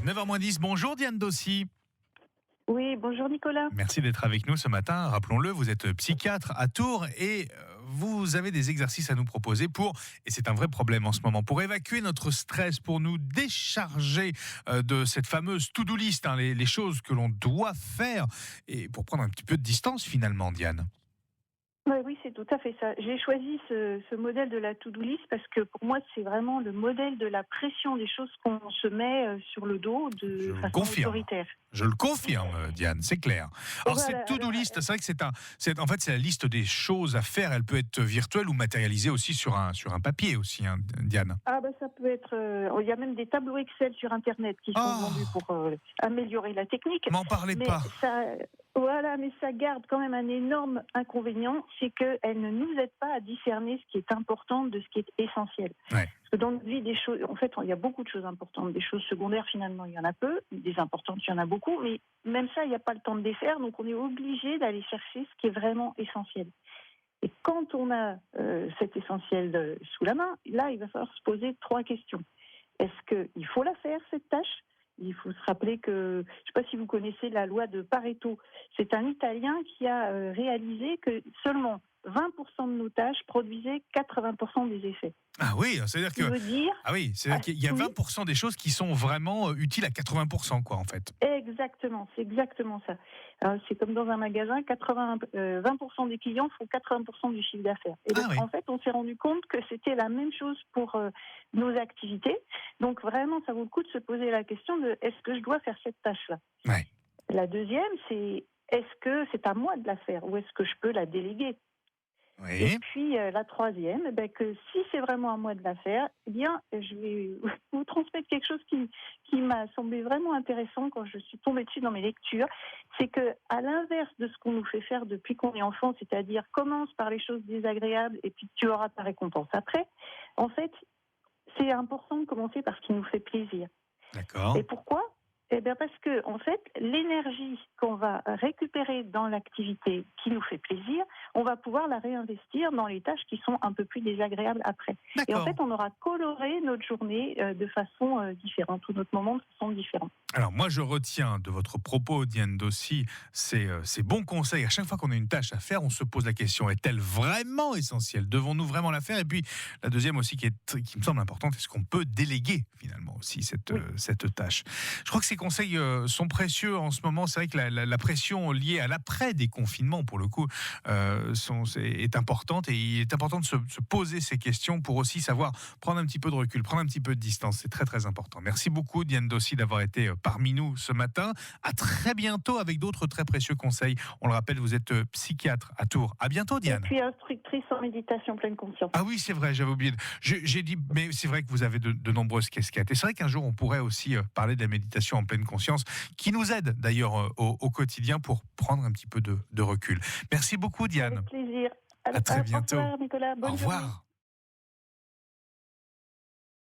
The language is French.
9h-10, bonjour Diane Dossy. Oui, bonjour Nicolas. Merci d'être avec nous ce matin. Rappelons-le, vous êtes psychiatre à Tours et vous avez des exercices à nous proposer et c'est un vrai problème en ce moment, pour évacuer notre stress, pour nous décharger de cette fameuse to-do list, les choses que l'on doit faire et pour prendre un petit peu de distance finalement, Diane. Oui, c'est tout à fait ça. J'ai choisi ce modèle de la to-do list parce que pour moi, c'est vraiment le modèle de la pression des choses qu'on se met sur le dos de façon autoritaire. Je le confirme, Diane, c'est clair. Alors cette to-do list, c'est vrai que c'est la liste des choses à faire. Elle peut être virtuelle ou matérialisée aussi sur un papier aussi, hein, Diane. Ah ça peut être. Il y a même des tableaux Excel sur Internet qui sont vendus pour améliorer la technique. M'en parlez pas. Mais ça garde quand même un énorme inconvénient, c'est qu'elle ne nous aide pas à discerner ce qui est important de ce qui est essentiel. Ouais. Parce que dans notre vie, des choses, en fait, il y a beaucoup de choses importantes. Des choses secondaires, finalement, il y en a peu. Des importantes, il y en a beaucoup. Mais même ça, il n'y a pas le temps de les faire. Donc, on est obligé d'aller chercher ce qui est vraiment essentiel. Et quand on a cet essentiel sous la main, là, il va falloir se poser 3 questions. Est-ce qu'il faut la faire, cette tâche ? Il faut se rappeler que, je ne sais pas si vous connaissez la loi de Pareto, c'est un Italien qui a réalisé que seulement 20% de nos tâches produisaient 80% des effets. Ah oui, c'est-à-dire qu'il y a 20% des choses qui sont vraiment utiles à 80%, quoi, en fait. Exactement, c'est exactement ça. Alors, c'est comme dans un magasin, 20% des clients font 80% du chiffre d'affaires. Et donc, en fait, on s'est rendu compte que c'était la même chose pour nos activités. Donc, vraiment, ça vaut le coup de se poser la question de est-ce que je dois faire cette tâche-là ? Ouais. La deuxième, c'est est-ce que c'est à moi de la faire ou est-ce que je peux la déléguer ? Oui. Et puis la troisième, que si c'est vraiment à moi de la faire, je vais vous transmettre quelque chose qui m'a semblé vraiment intéressant quand je suis tombée dessus dans mes lectures. C'est que, à l'inverse de ce qu'on nous fait faire depuis qu'on est enfant, c'est-à-dire commence par les choses désagréables et puis tu auras ta récompense après, en fait, c'est important de commencer par ce qui nous fait plaisir. D'accord. Et pourquoi ? Parce que, en fait, l'énergie qu'on va récupérer dans l'activité qui nous fait plaisir, on va pouvoir la réinvestir dans les tâches qui sont un peu plus désagréables après. D'accord. Et en fait, on aura coloré notre journée de façon différente, ou notre moment de façon différente. Alors moi, je retiens de votre propos, Diane Dossy, ces bons conseils. À chaque fois qu'on a une tâche à faire, on se pose la question, est-elle vraiment essentielle ? Devons-nous vraiment la faire ? Et puis, la deuxième aussi qui me semble importante, est-ce qu'on peut déléguer finalement aussi cette tâche ? Je crois que ces conseils sont précieux en ce moment. C'est vrai que la pression liée à l'après-déconfinement, pour le coup, est importante. Et il est important de se poser ces questions pour aussi savoir prendre un petit peu de recul, prendre un petit peu de distance. C'est très, très important. Merci beaucoup, Diane Dossy, d'avoir été parmi nous ce matin. À très bientôt avec d'autres très précieux conseils. On le rappelle, vous êtes psychiatre à Tours. À bientôt, Diane. Et puis instructrice en méditation pleine conscience. Ah oui, c'est vrai, j'avais oublié. J'ai dit, mais c'est vrai que vous avez de nombreuses casquettes. Et c'est vrai qu'un jour, on pourrait aussi parler de la méditation en pleine conscience, qui nous aide d'ailleurs au quotidien pour prendre un petit peu de recul. Merci beaucoup, Diane. Avec plaisir. À très bientôt. Au revoir, Nicolas. Bonne Au revoir. journée.